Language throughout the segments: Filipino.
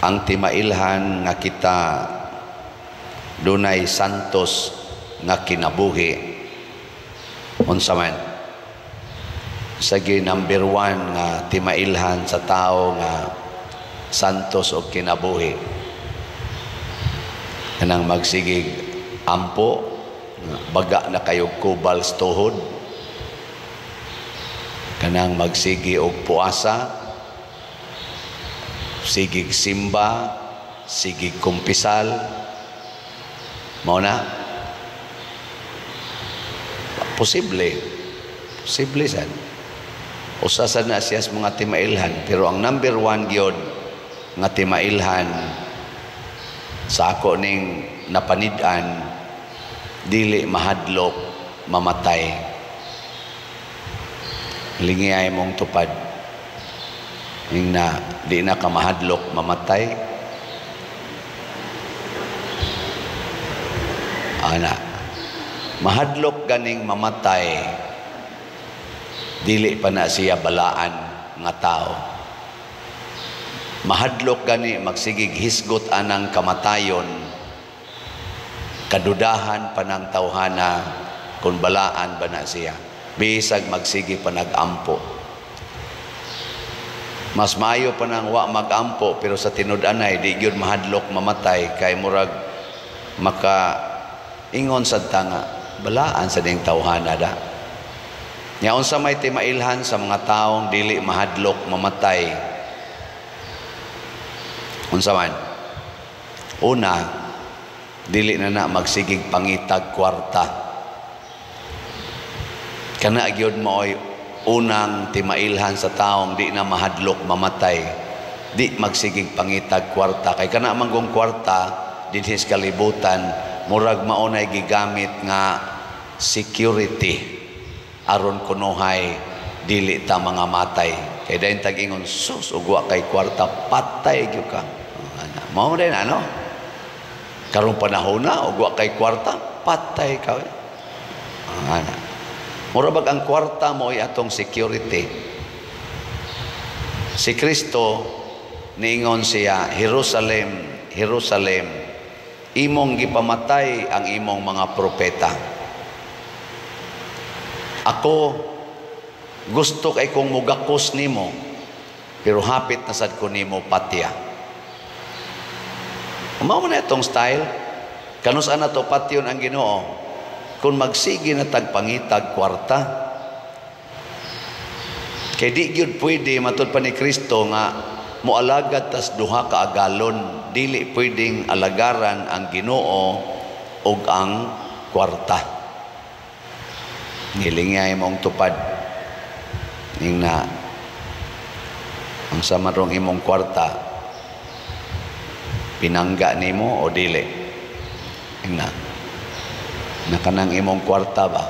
ang timailhan nga kita dunay santos nga kinabuhi. Unsa man sagi number 1 nga timailhan sa tao nga santos o kinabuhi, kanang magsigig ampo, baga na kayog kubal sa tuhod, kanang magsigi og puasa, sigig simba, sigig kumpisal, mao na posible sad usa sad na siya sa mga timailhan. Pero ang number 1 gyud nga timailhan sa ako ning napanid-an, dili mahadlok mamatay. Lingiyay mong tupad ning na di na ka mahadlok mamatay. Ana mahadlok ganing mamatay, dili pa na siya balaan nga tao. Mahadlok gani magsigig hisgot anang kamatayon, kadudahan pa ng tawhana kung balaan ba na siya, bisag magsigi pa nag-ampo. Mas maayo pa nang wa mag-ampo pero sa tinud-anay di gyud mahadlok mamatay, kay murag maka ingon sad tanga balaan sa ding tawhana da. Nya unsa may timailhan sa mga taong dili mahadlok mamatay? Unsa man? Una, dili na magsigig pangitag kwarta. Kana gyud maoy unang timailhan sa taong di na mahadlok mamatay, di magsigig pangitag kwarta. Kay kana manggong kwarta dinhi sa kalibutan murag maunay gigamit nga security aron kunuhay dili ta mga matay. Kay dayon tag-ingon sus ugwa kay kwarta patay gyud ka. Mao din ano? Karong panahon na ugwa kay kwarta patay ka. Ana. Mura bag ang kwarta mo ay atong security. Si Kristo niingon siya, Jerusalem, Jerusalem, imong gipamatay ang imong mga propeta. Ako gusto kay kong mugakos nimo, pero hapit na sad ko nimo patya. Mao man itong style. Kanus ana to patyon ang Ginoo kung magsigi na tagpangitag kwarta. Kay di gyud pwede matud pa ni Kristo nga moalagad tas duha ka agalon, dili pwedeng alagaran ang Ginoo ug ang kwarta. Ngilingay mong tupad ning na ang samarong imong kwarta pinangga nimo o dili. Ning na kanang imong kwarta ba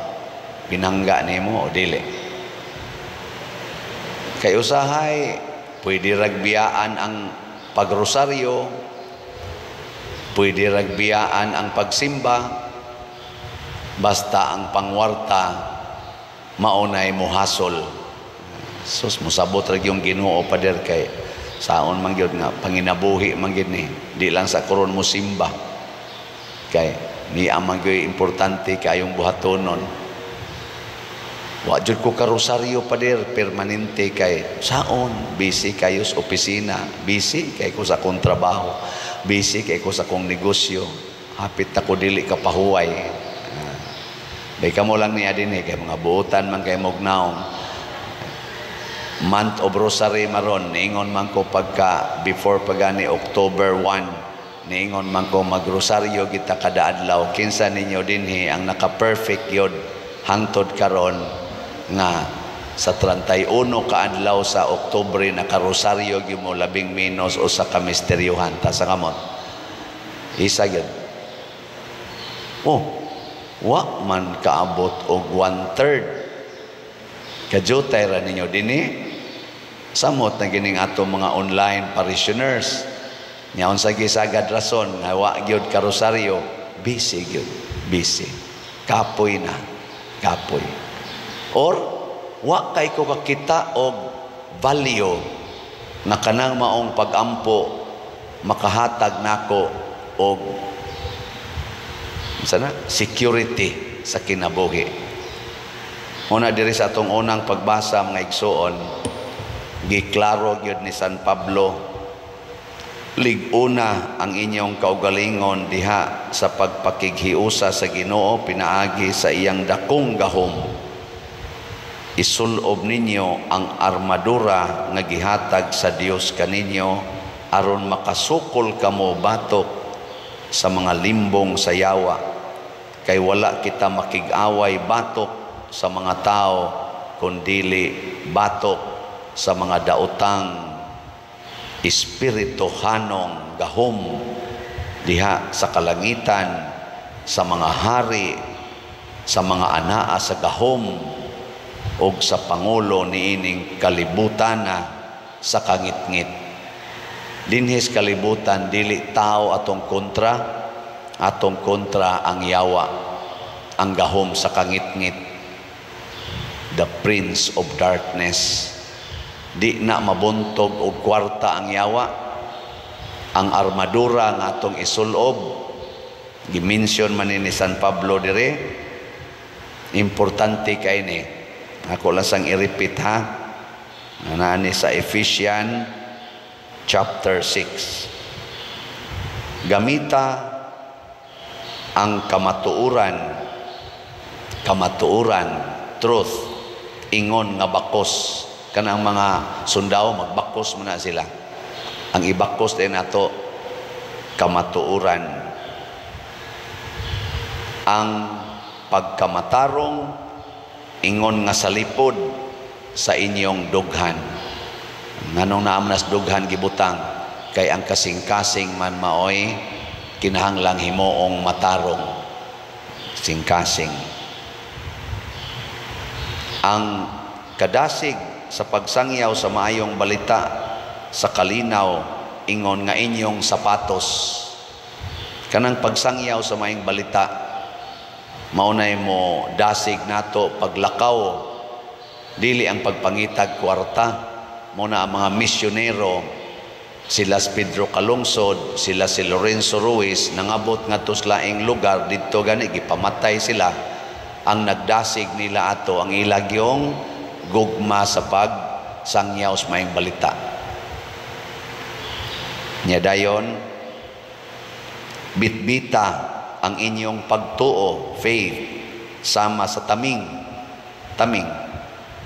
pinangga nimo o dili. Kay usahay pwede ragbiyaan ang pagrosaryo, pwede ragbiyaan ang pagsimba, basta ang pangwarta maunay muhasol. Sus musabot ra yung Ginoo pader kay saon man gyud nga panginabuhi man gyud ni, di lang sa karon mo simba kay ni amang gyud importante kayong buhatonon. Wa jud ko karosaryo pader permanente kay saon busy kayo sa opisina, busy kay ko sa akong trabaho, busy kay ko sa akong negosyo, hapit ako dili ka pahuway. Day kamo lang niya din kay mga buutan man kay mognaong month of rosary maron, niingon man ko pagka before pagani October 1, niingon man ko magrosaryo kita kada adlaw. Kinsa ninyo dinhi ang naka-perfect yod hangtod karon nga sa 31 ka adlaw sa Oktubre nakarosaryo gyud mo labing menos o sa kamisteryohan ta sa kamot isa gyud. Wa man kaabot og 1/3 kajutay ra ninyo dinhi samot na gining ato mga online parishioners nya unsa gisagad rason nga wa gyud karosaryo, busy gyud, busy, kapoy na kapoy, or wa kay ko kakita og value na kanang maong pagampo makahatag nako og security sa kinabuhi. Una diri sa atong unang pagbasa mga igsoon, giklaro gyud ni San Pablo, lig-una ang inyong kaugalingon diha sa pagpakighiusa sa Ginoo pinaagi sa iyang dakong gahom. Isulob ninyo ang armadura nga gihatag sa Dios kaninyo aron makasukol kamo batok sa mga limbong sa yawa. Kay wala kita makig-away batok sa mga tao kundili batok sa mga daotang espirituhanong gahom diha sa kalangitan, sa mga hari, sa mga anaa sa gahom o sa pangulo niining kalibutan na sa kangit-ngit. Dinhis kalibutan dili tao atong kontra ang yawa, ang gahom sa kangit-ngit, the prince of darkness. Di na mabuntog og kwarta ang yawa. Ang armadura nga atong isulob, gimension man ni San Pablo dire, importante kay ni. Ako lang sang i-repeat ha. Nanani sa Ephesians chapter 6. Gamita ang kamatuuran, truth, ingon nga bakos. Kanang mga sundao magbakos muna sila. Ang ibakos din nato kamatuuran. Ang pagkamatarong ingon nga salipod sa inyong dughan. Nganong naamnas dughan gibutang kay ang kasing-kasing man maoy kinahanglang himoong matarong sing-kasing. Ang kadasig sa pagsangyaw sa maayong balita sa kalinaw ingon nga inyong sapatos. Kanang pagsangyaw sa maayong balita maunay mo dasig nato paglakaw, dili ang pagpangitag kwarta. Muna ang mga misyonero, sila si Pedro Calungsod, sila si Lorenzo Ruiz, nangabot nga to sa laing lugar dito gani gipamatay sila. Ang nagdasig nila ato ang ilagyong gugma sa pagsangyaw sa maayong balita. Nya dayon bitbita ang inyong pagtuo, faith, sama sa taming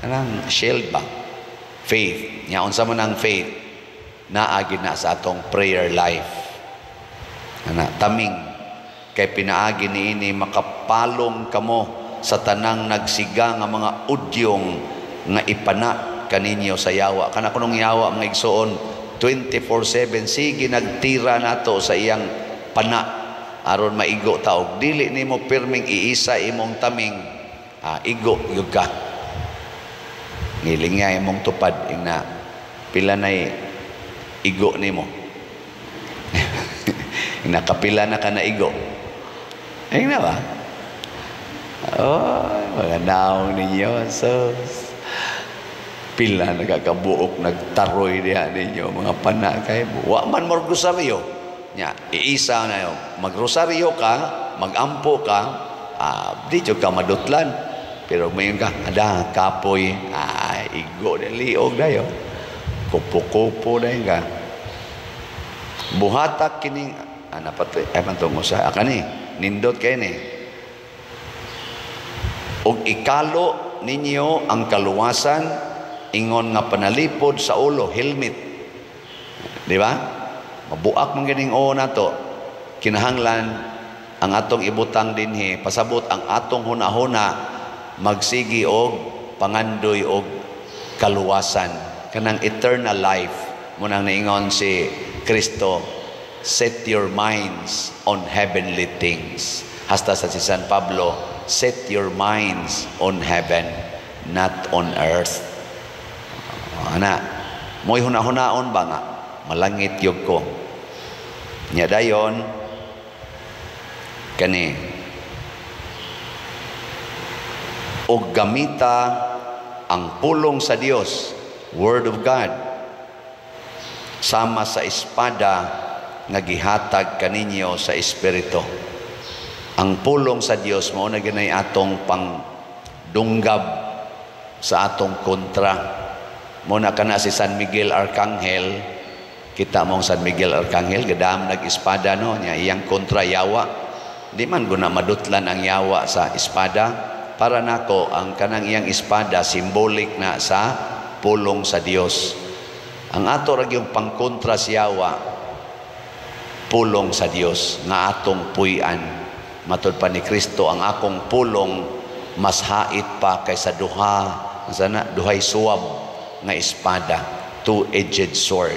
anang shield ba, faith. Nya unsa man ang faith, naagi na sa atong prayer life. Taming kay pinaagi niini makapalong kamo sa tanang nagsiga nga mga udyong nga ipana kaninyo sa yawa. Kana kunong yawa mga igsoon 24/7 sige nagtira nato sa iyang pana aron maigo taog. Dili nimo pirming iisa imong taming igo yug ka. Ngiling nga imong tupad ina pila nay igo nimo. Nakapila na ka na igo. Ay na ba? Oh, mga naong ninyo. So, pila nagkakabuok, nagtaroy diha ninyo, mga panakay. Wa man mo rosaryo. Nya, iisa na yun. Magrosaryo ka, magampo ka, di ka madutlan. Pero mayon ka, ada, kapoy, igo na liog na yun. Kupo-kupo na yun ka. Buhatak kining, napatoy, mantungo sa akani, nindot kayo ni. Og ikalo ninyo ang kaluwasan, ingon nga panalipod sa ulo, helmet. Di ba? Mabuak man ganing na to. Kinahanglan ang atong ibutang dinhi, pasabot ang atong hunahuna, magsigi og pangandoy og kaluwasan. Kanang eternal life. Munang naingon si Kristo, set your minds on heavenly things. Hasta sa si San Pablo, set your minds on heaven, not on earth. Mo'y hunahunaon ba nga? Malangit yug ko. Nya dayon, kani, og gamita ang pulong sa Dios, Word of God, sama sa espada nga gihatag kaninyo sa Espiritu. Ang pulong sa Dios mao na ginay atong pangdunggab sa atong kontra. Muna kana si San Miguel Arcangel, kita mong San Miguel Arcangel gadam nag-espada no nya iyang kontra yawa. Di man guna madutlan ang yawa sa espada. Para nako ang kanang iyang espada simbolik na sa pulong sa Dios. Ang ato ra gyud pangkontra sa yawa pulong sa Dios nga atong puy-an. Matud pa ni Kristo, ang akong pulong mas hait pa kaysa duhay suwab nga espada, two-edged sword.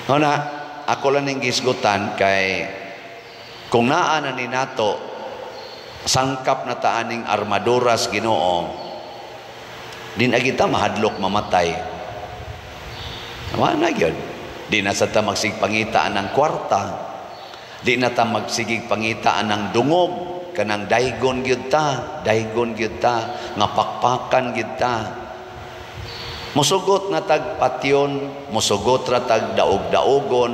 Na ako lang ning gisgutan kay kung naa na ni nato sangkap na taaning armaduras Ginoo, din agita mahadlok mamatay. Wala gyud. Di na sa ta magsigpangitaan ng kwarta, di na ta magsigpangitaan ng dungog, kanang daygon gyud ta nga pakpakan gyud ta. Musugot na tag patyon, musugot ra tag daog-daogon,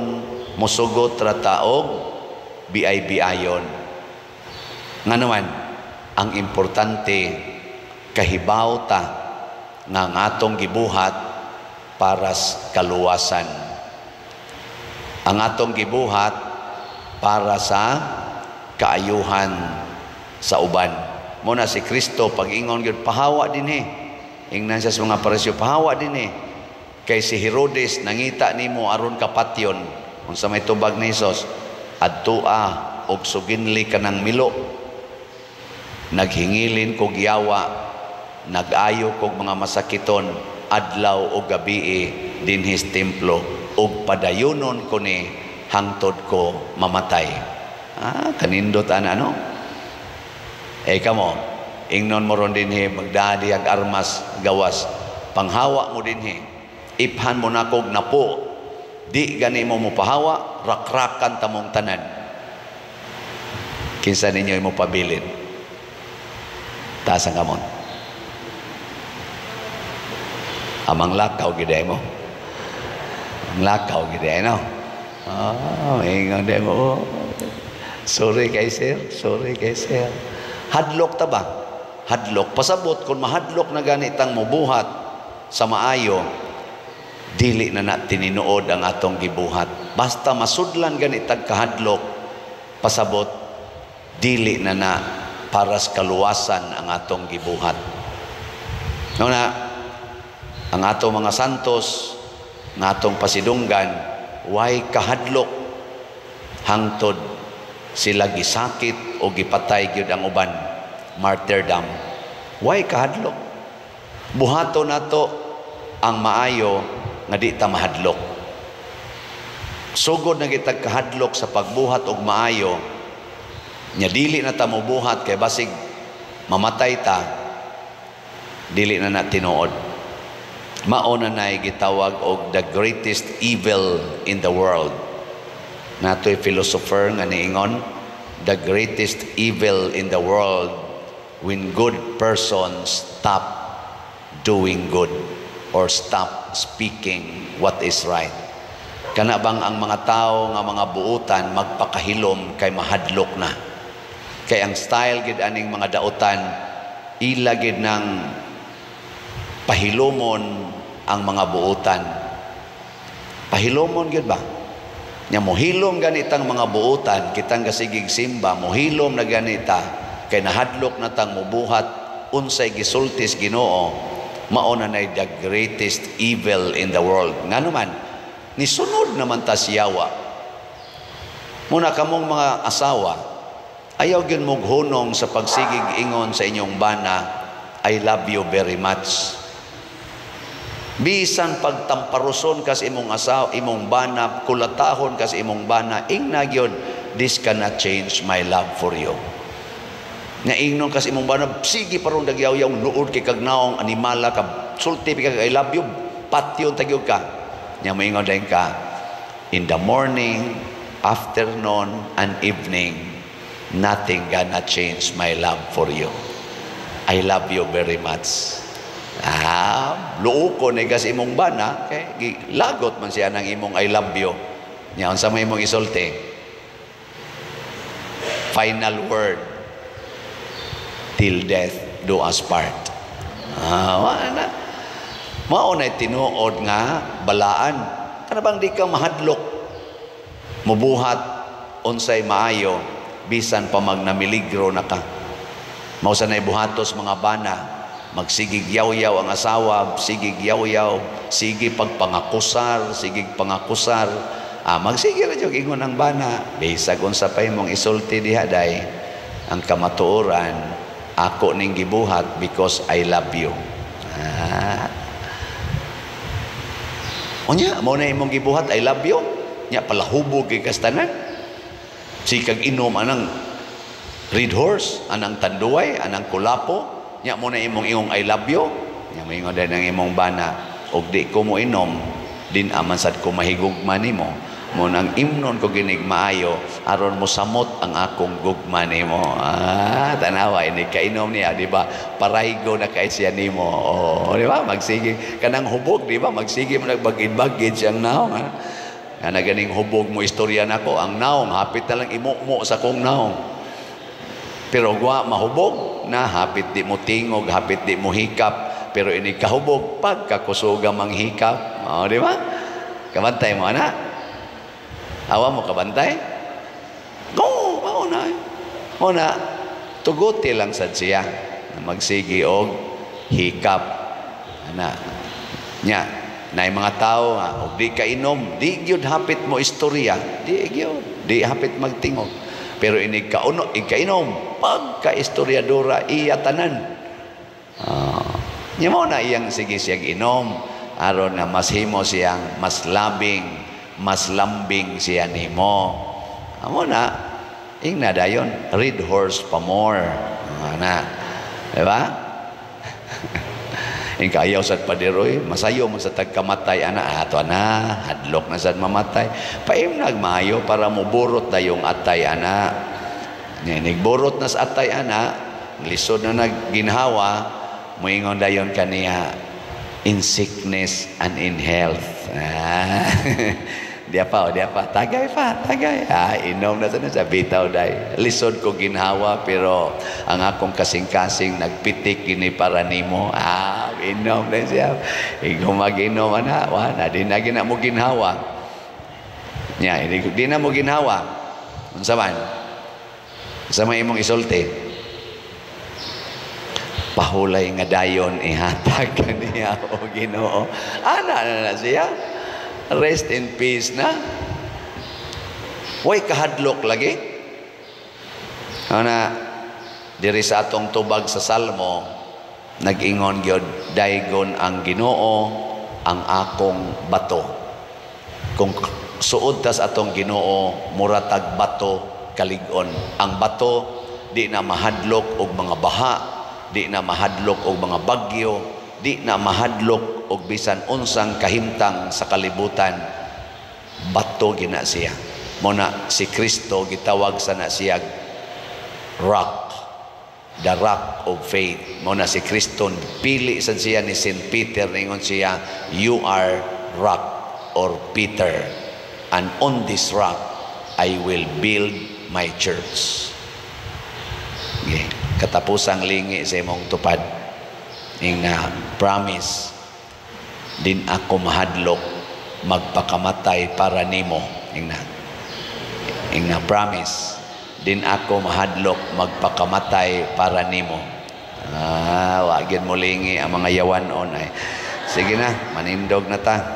musugot ra taog biay-biayon. Nga naman, ang importante kahibaw ta nga atong gibuhat para sa kaluwasan. Ang atong gibuhat para sa kaayuhan sa uban. Muna si Kristo pag-ingon gyud pahawa dinhi. Ingnan siya sa mga parisyo, pahawa din kay si Herodes nangita nimo aron ka patyon unsa may tubag ni Hesus, adtua og suginli kanang milo, naghingilin kog yawa, nag-ayo kog mga masakiton adlaw o gabi dinhis templo, og padayonon ko ni hangtod ko mamatay. Kanindot ana no? Kamo ingnon mo ron dinhi magdadi ag armas gawas panghawa mo dinhi, iphan mo na kog napo, di gani mo pahawa, rakrakan tamong tanan. Kinsa ninyo imo pabilin? Taas ang kamon. Amang lakaw giday mo. Ang lakaw giday no. Ingon din mo. Sorry kay sir. Hadlok ta ba? Hadlok. Pasabot kung mahadlok na ganitang mubuhat sa maayo, dili na tininuod ang atong gibuhat. Basta masudlan ganitag kahadlok, pasabot, dili na para sa kaluwasan ang atong gibuhat. Ang atong mga santos, ang atong pasidunggan, way kahadlok, hangtod sila gisakit o gipatay gyud ang uban. Martyrdom. Why kahadlok? Buhato nato ang maayo nga di ta mahadlok. Sugod na kitag kahadlok sa pagbuhat og maayo, nya dili na ta mobuhat kay basig mamatay ta, dili na tinuod. Mao na nay gitawag og the greatest evil in the world. Nato'y philosopher nga niingon, the greatest evil in the world when good persons stop doing good or stop speaking what is right. Kana bang ang mga tao nga mga buutan magpakahilom kay mahadlok na. Kay ang style gid aning mga dautan, ila gid ng pahilomon ang mga buutan. Pahilomon gid ba? Nya mohilom ganitang mga buutan, kitang kasigig simba, mohilom na ganita, kay nahadlok na tang mubuhat, unsay gisultis Ginoo, mauna na the greatest evil in the world. Nga naman, nisunod naman ta siyawa. Muna kamong mga asawa, ayaw gyud mong hunong sa pagsigig ingon sa inyong bana, I love you very much. Bisan pagtamparuson kas imong asawa, imong bana, kulatahon kas imong bana, ingna gyud, this cannot change my love for you. Na ingnon kas imong bana, sige parong dagyaw-yaw luod kay kagnaong animala ka, sulti kag I love you, patyon tagyog ka. Nya moingon din ka, in the morning, afternoon, and evening, nothing gonna change my love for you. I love you very much. Luo ko ni kas imong bana, kay lagot man siya ng imong I love you. Nya unsa may imong isulti? Final word. Till death do us part. Wala. Mao na tinuod nga balaan. Kana bang di ka mahadlok? Mubuhat unsay maayo bisan pa magnamiligro na ka. Mao sa nay buhatos mga bana. Magsigig yaw-yaw ang asawa, sigig yaw-yaw, sige pagpangakusar, sigig pangakusar. Magsige ra jud ingon ang bana. Bisag unsa pa imong isulti diha day, ang kamatuoran ako ning gibuhat because I love you. Unya mo na imong gibuhat I love you. Nya palahubog kay kastanan. Sikag inom anang red horse, anang tanduay, anang kulapo. Nya mo na imong ingong I love you. Nya moingon din ang imong bana, og di ko mo inom, din aman sad ko mahigugma nimo. Mo nang imnon ko ginig maayo aron mo samot ang akong gugma nimo. Tanawa ini kainom niya, di ba? Paraygo na kay siya nimo. Di ba? Magsige kanang hubog, di ba? Magsige mo nagbagid-bagid siyang naong. Ana ganing hubog mo istorya nako, ang naong hapit na lang imumo sa kong naong. Pero gwa mahubog na hapit di mo tingog, hapit di mo hikap, pero ini kahubog pagkakusuga manghikap. Di ba? Kabantay mo ana. Awa mo kabantay? Oo, mauna. Muna, tuguti lang sad siya na magsigi og hikap. Ana. Nya, nay mga tao og di ka inom, di gyud hapit mo istorya, di gyud, di hapit magtingog. Pero ini kauno, ikainom, pagka-istoryadora iya tanan. Nya mo na iyang sige siyang inom aron na mas himo siyang mas labing, mas lambing siya nimo. Amo na ingna dayon red horse pa more. Na. Di ba? Ing kayaw sad padiroy, masayo mo sa tagkamatay ana ato na, hadlok na sad mamatay. Paimnag maayo para muburot dayong atay ana. Nigburot na sa atay ana, lisod na nagginhawa, moingon dayon kaniya in sickness and in health. Dia pa, tagay. Inom na sa bitaw day. Lisod ko ginhawa, pero ang akong kasing-kasing nagpitik gini para nimo. Inom na siya. Ikaw mag-inom na, wala, di na gina mo ginhawa. Di na mo ginhawa. Unsa man? Sama imong isulti. Pahulay nga dayon ihatag kaniya o Ginoo. Ana na siya. Rest in peace na. Way kahadlok lagi. Ana diri sa atong tubag sa Salmo nag-ingon gyud, daygon ang Ginoo ang akong bato. Kung suod tas atong Ginoo muratag bato kalig-on. Ang bato di na mahadlok og mga baha, di na mahadlok og mga bagyo, di na mahadlok og bisan unsang kahimtang sa kalibutan. Bato gina siya. Muna si Kristo gitawag sa na siya rock, the rock of faith. Muna si Kristo pili sa siya ni St. Peter, ningon siya, you are rock or Peter, and on this rock I will build my church. Okay. Katapusang lingi sa imong tupad ning na promise, din ako mahadlok magpakamatay para nimo. Ing na promise, din ako mahadlok magpakamatay para nimo. Wagin mo lingi ang mga yawanon ay. Sige na, manindog na ta.